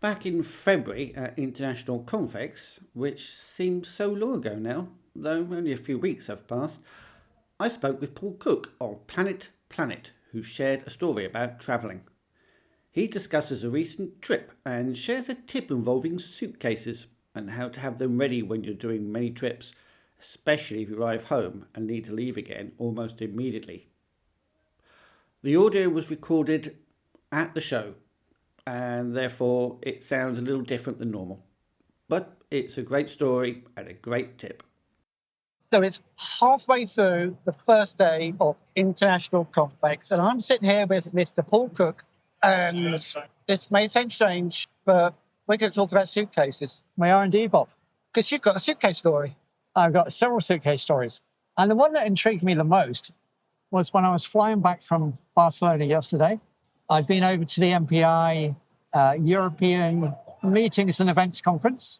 Back in February at International Confex, which seems so long ago now, though only a few weeks have passed, I spoke with Paul Cook of Planet, who shared a story about travelling. He discusses a recent trip and shares a tip involving suitcases and how to have them ready when you're doing many trips, especially if you arrive home and need to leave again almost immediately. The audio was recorded at the show, and therefore it sounds a little different than normal. But it's a great story and a great tip. So it's halfway through the first day of International Confex, and I'm sitting here with Mr. Paul Cook, and it may sound strange, but we're going to talk about suitcases. We are indeed, Bob. Because you've got a suitcase story. I've got several suitcase stories. And the one that intrigued me the most was when I was flying back from Barcelona yesterday. I'd been over to the MPI European Meetings and Events Conference,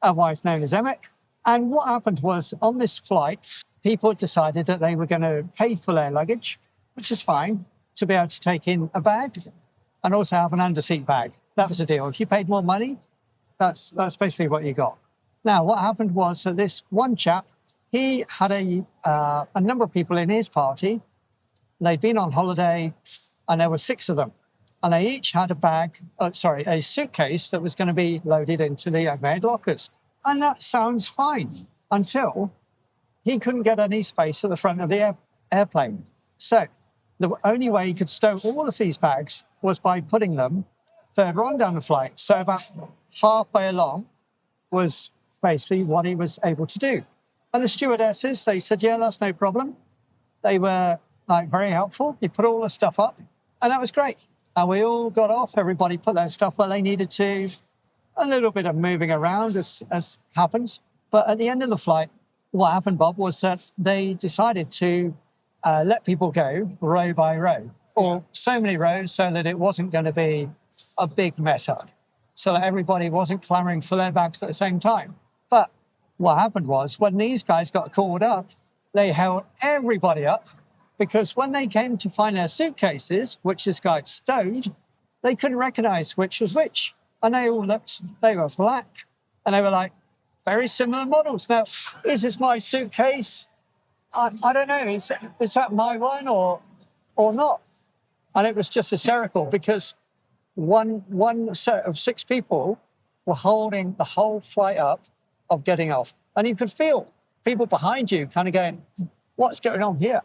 otherwise known as EMIC. And what happened was on this flight, people decided that they were going to pay for their luggage, which is fine, to be able to take in a bag and also have an underseat bag. That was the deal. If you paid more money, that's basically what you got. Now, what happened was that this one chap, he had a number of people in his party. They'd been on holiday, and there were 6 of them. And they each had a suitcase that was going to be loaded into the overhead lockers. And that sounds fine until he couldn't get any space at the front of the airplane. So the only way he could stow all of these bags was by putting them further on down the flight. So about halfway along was basically what he was able to do. And the stewardesses, they said, yeah, that's no problem. They were very helpful. He put all the stuff up, and that was great. And we all got off. Everybody put their stuff where they needed to. A little bit of moving around as happens. But at the end of the flight, what happened, Bob, was that they decided to let people go row by row, or so many rows so that it wasn't going to be a big mess up, so that everybody wasn't clamoring for their bags at the same time. But what happened was when these guys got called up, they held everybody up, because when they came to find their suitcases, which this guy had stowed, they couldn't recognize which was which. And they all looked, they were black, and they were like very similar models. Now, is this my suitcase? I don't know. Is that my one or not? And it was just hysterical because one set of 6 people were holding the whole flight up of getting off. And you could feel people behind you kind of going, what's going on here?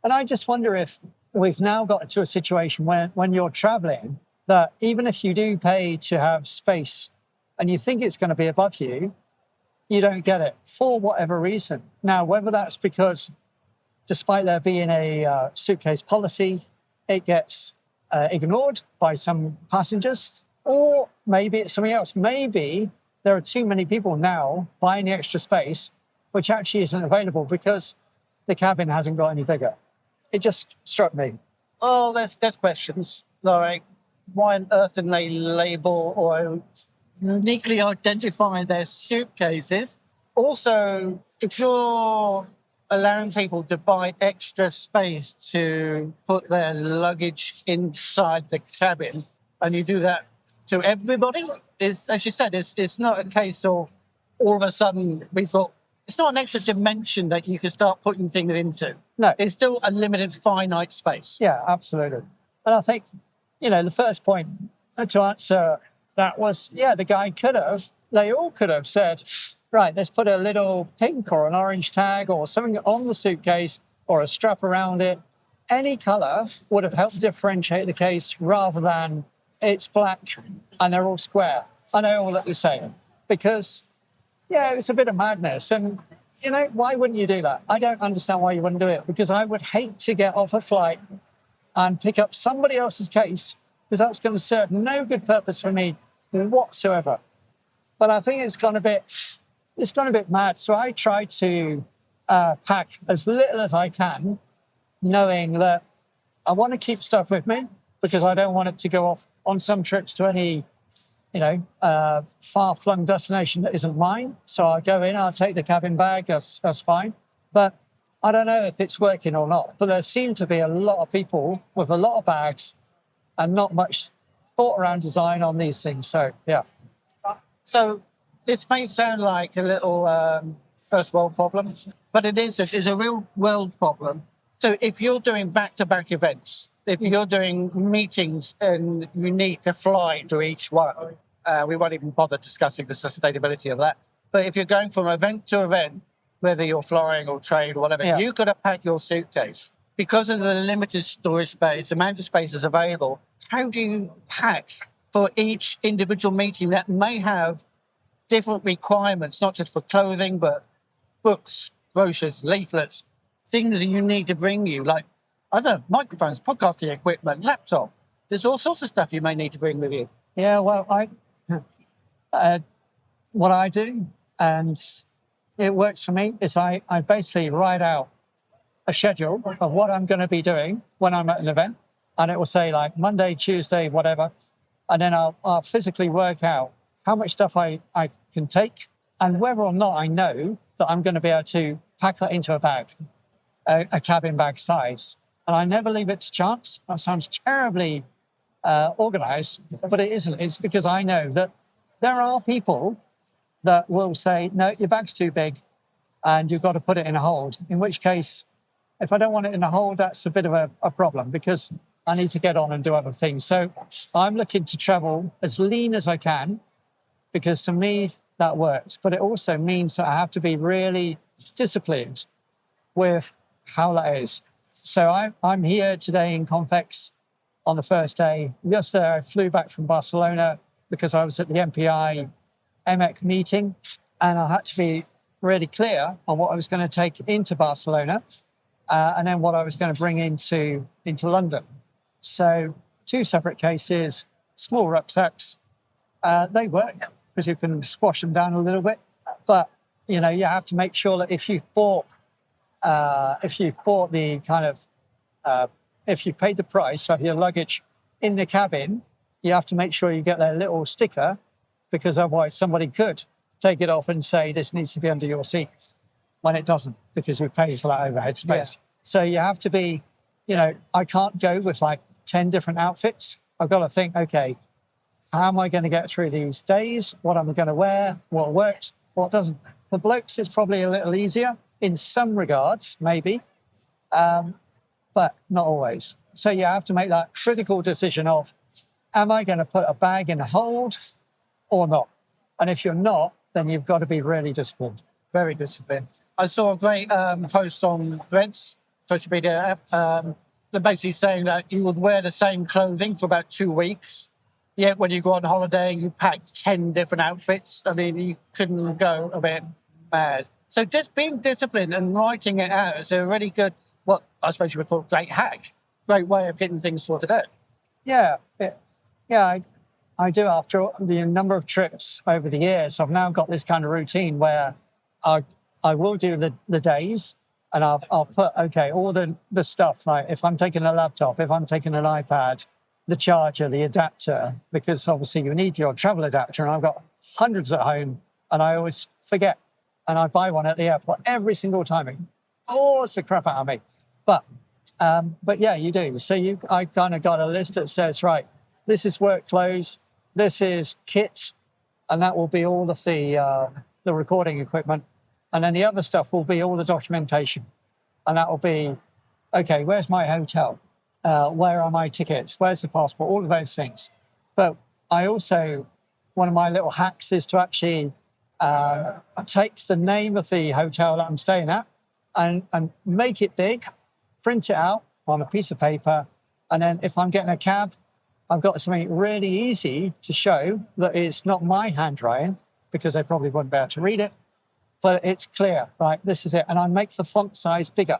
And I just wonder if we've now got to a situation where when you're traveling, that even if you do pay to have space and you think it's going to be above you, you don't get it for whatever reason. Now, whether that's because despite there being a suitcase policy, it gets ignored by some passengers, or maybe it's something else. Maybe there are too many people now buying the extra space, which actually isn't available because the cabin hasn't got any bigger. It just struck me. Oh, there's questions. Like, why on earth didn't they label or uniquely identify their suitcases? Also, if you're allowing people to buy extra space to put their luggage inside the cabin, and you do that to everybody, is, as you said, it's not a case of all of a sudden we thought it's not an extra dimension that you can start putting things into. No. It's still a limited, finite space. Yeah, absolutely. And I think, the first point to answer that was, they all could have said, right, let's put a little pink or an orange tag or something on the suitcase or a strap around it. Any colour would have helped differentiate the case rather than it's black and they're all square and they all look the same. Because, it's a bit of madness. And, why wouldn't you do that? I don't understand why you wouldn't do it, because I would hate to get off a flight and pick up somebody else's case, because that's going to serve no good purpose for me whatsoever. But I think it's gone a bit mad. So I try to pack as little as I can, knowing that I want to keep stuff with me because I don't want it to go off on some trips to any, far-flung destination that isn't mine. So I go in, I'll take the cabin bag, that's fine. But I don't know if it's working or not. But there seem to be a lot of people with a lot of bags and not much thought around design on these things. So, yeah. So this may sound like a little first world problem, but it's a real world problem. So if you're doing back-to-back events, if you're doing meetings and you need to fly to each one, we won't even bother discussing the sustainability of that. But if you're going from event to event, whether you're flying or train or whatever, you've got to pack your suitcase. Because of the limited storage space, the amount of space that's available, how do you pack for each individual meeting that may have different requirements, not just for clothing, but books, brochures, leaflets, things that you need to bring you, like, I don't know, microphones, podcasting equipment, laptop. There's all sorts of stuff you may need to bring with you. Yeah, well, what I do, and it works for me, is I basically write out a schedule of what I'm going to be doing when I'm at an event. And it will say like Monday, Tuesday, whatever. And then I'll physically work out how much stuff I can take and whether or not I know that I'm going to be able to pack that into a bag, a cabin bag size. And I never leave it to chance. That sounds terribly organized, but it isn't. It's because I know that there are people that will say, no, your bag's too big and you've got to put it in a hold, in which case, if I don't want it in a hold, that's a bit of a problem because I need to get on and do other things. So I'm looking to travel as lean as I can because to me, that works. But it also means that I have to be really disciplined with how that is. So I'm here today in Confex on the first day. Yesterday, I flew back from Barcelona because I was at the MPI MEC meeting and I had to be really clear on what I was going to take into Barcelona and then what I was going to bring into London. So 2 separate cases, small rucksacks. They work because you can squash them down a little bit. But, you know, you have to make sure that if you've bought the kind of, if you paid the price to have your luggage in the cabin, you have to make sure you get that little sticker because otherwise somebody could take it off and say this needs to be under your seat when it doesn't because we paid for that overhead space. Yeah. So you have to be, you know, I can't go with like 10 different outfits. I've got to think, okay, how am I going to get through these days? What am I going to wear? What works? What doesn't? For blokes, it's probably a little easier in some regards, maybe, but not always. So you have to make that critical decision of, am I going to put a bag in a hold or not? And if you're not, then you've got to be really disciplined, very disciplined. I saw a great post on Threads, social media app. They're basically saying that you would wear the same clothing for about 2 weeks. Yet when you go on holiday, you pack 10 different outfits. I mean, you couldn't go a bit mad. So just being disciplined and writing it out is a really good, what I suppose you would call a great hack, great way of getting things sorted out. Yeah, I do. After the number of trips over the years, I've now got this kind of routine where I will do the days and I'll put, okay, all the stuff, like if I'm taking a laptop, if I'm taking an iPad, the charger, the adapter, because obviously you need your travel adapter and I've got hundreds at home and I always forget and I buy one at the airport every single time. It bores the crap out of me. But yeah, you do. So I kind of got a list that says, right, this is work clothes, this is kit, and that will be all of the recording equipment. And then the other stuff will be all the documentation. And that will be, okay, where's my hotel? Where are my tickets? Where's the passport? All of those things. But I also, one of my little hacks is to actually take the name of the hotel that I'm staying at and make it big, print it out on a piece of paper. And then if I'm getting a cab, I've got something really easy to show that it's not my handwriting because they probably wouldn't be able to read it, but it's clear, right? This is it. And I make the font size bigger.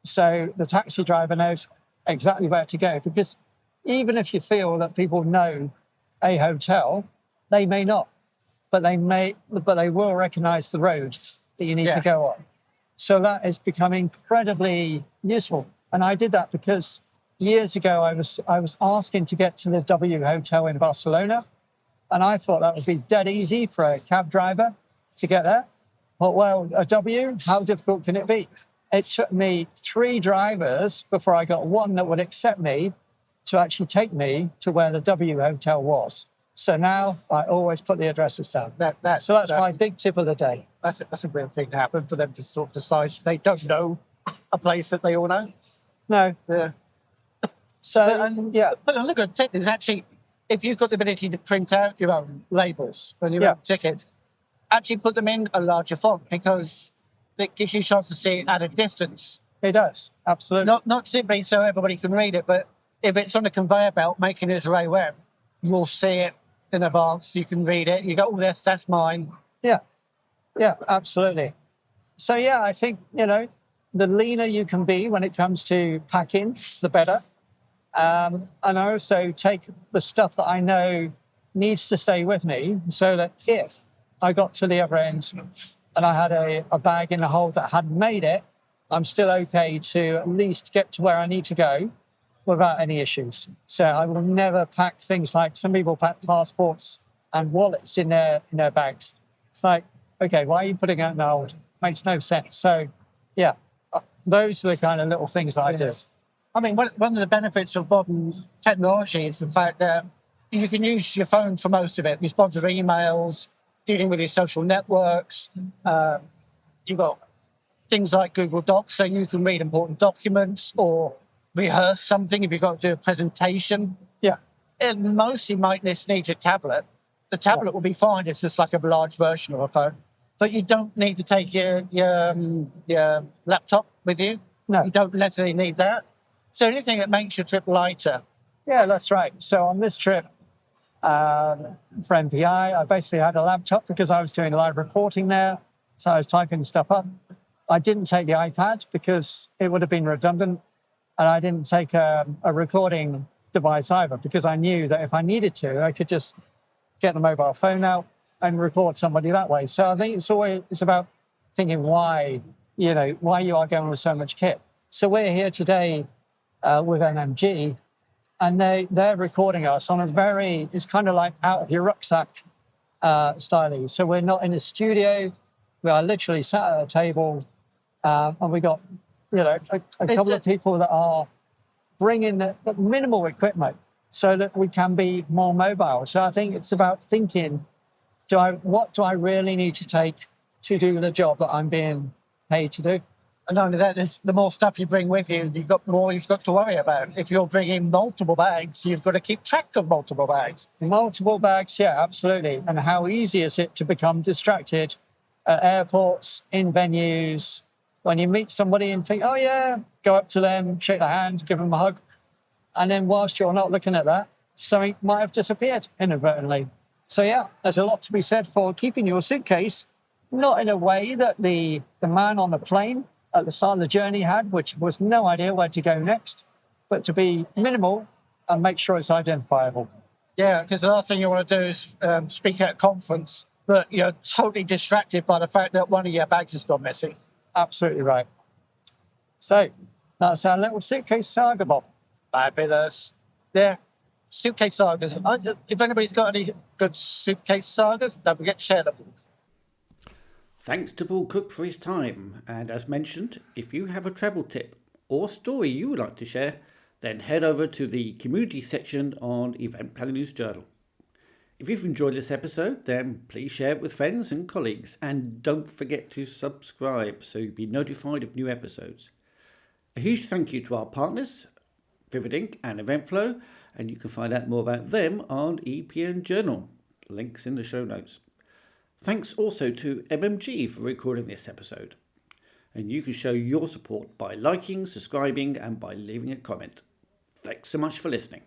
So the taxi driver knows exactly where to go, because even if you feel that people know a hotel, they may not, but they will recognize the road that you need to go on. So that has become incredibly useful. And I did that because years ago I was asking to get to the W Hotel in Barcelona, and I thought that would be dead easy for a cab driver to get there. But well, a W, how difficult can it be? It took me 3 drivers before I got one that would accept me to actually take me to where the W hotel was. So now I always put the addresses down. That's my big tip of the day. That's a weird thing to happen for them to sort of decide they don't know a place that they all know. No. Yeah. So, yeah. But another good tip is actually, if you've got the ability to print out your own labels and your own tickets, actually put them in a larger font, because it gives you a chance to see it at a distance. It does, absolutely. Not simply so everybody can read it, but if it's on a conveyor belt making its way web, you'll see it in advance. You can read it. You go, oh, that's mine. Yeah, absolutely. So, yeah, I think, the leaner you can be when it comes to packing, the better. And I also take the stuff that I know needs to stay with me, so that if I got to the other end and I had a bag in the hold that hadn't made it, I'm still okay to at least get to where I need to go without any issues. So I will never pack things like some people pack passports and wallets in their bags. It's like, okay, why are you putting it in the hold? Makes no sense. So, yeah, those are the kind of little things that I do. I mean, one of the benefits of modern technology is the fact that you can use your phone for most of it, respond to emails, dealing with your social networks. You've got things like Google Docs, so you can read important documents or rehearse something if you've got to do a presentation. Yeah. And most you might just need your tablet. The tablet will be fine. It's just like a large version of a phone. But you don't need to take your laptop with you. No. You don't necessarily need that. So anything that makes your trip lighter. Yeah, that's right. So on this trip for MPI, I basically had a laptop because I was doing live reporting there. So I was typing stuff up. I didn't take the iPad because it would have been redundant. And I didn't take a recording device either, because I knew that if I needed to, I could just get the mobile phone out and record somebody that way. So I think it's about thinking why you are going with so much kit. So we're here today with MMG, and they're recording us on it's kind of like out of your rucksack styling. So we're not in a studio. We are literally sat at a table, and we got a couple of people that are bringing the minimal equipment so that we can be more mobile. So I think it's about thinking, what do I really need to take to do the job that I'm being paid to do? And not only that, the more stuff you bring with you, you've got to worry about. If you're bringing multiple bags, you've got to keep track of multiple bags. Multiple bags, yeah, absolutely. And how easy is it to become distracted at airports, in venues, when you meet somebody and think, oh, yeah, go up to them, shake their hand, give them a hug. And then whilst you're not looking at that, something might have disappeared inadvertently. So, yeah, there's a lot to be said for keeping your suitcase, not in a way that the man on the plane at the start of the journey had, which was no idea where to go next, but to be minimal and make sure it's identifiable. Yeah, because the last thing you want to do is speak at a conference, but you're totally distracted by the fact that one of your bags has gone missing. Absolutely right. So that's our little suitcase saga, Bob. Fabulous. Yeah, suitcase sagas. If anybody's got any good suitcase sagas, don't forget to share them. Thanks to Paul Cook for his time. And as mentioned, if you have a travel tip or story you would like to share, then head over to the community section on Event Planning News Journal. If you've enjoyed this episode, then please share it with friends and colleagues, and don't forget to subscribe so you'll be notified of new episodes. A huge thank you to our partners, Vivid Ink and Eventflow, and you can find out more about them on EPN Journal. Links in the show notes. Thanks also to MMG for recording this episode. And you can show your support by liking, subscribing, and by leaving a comment. Thanks so much for listening.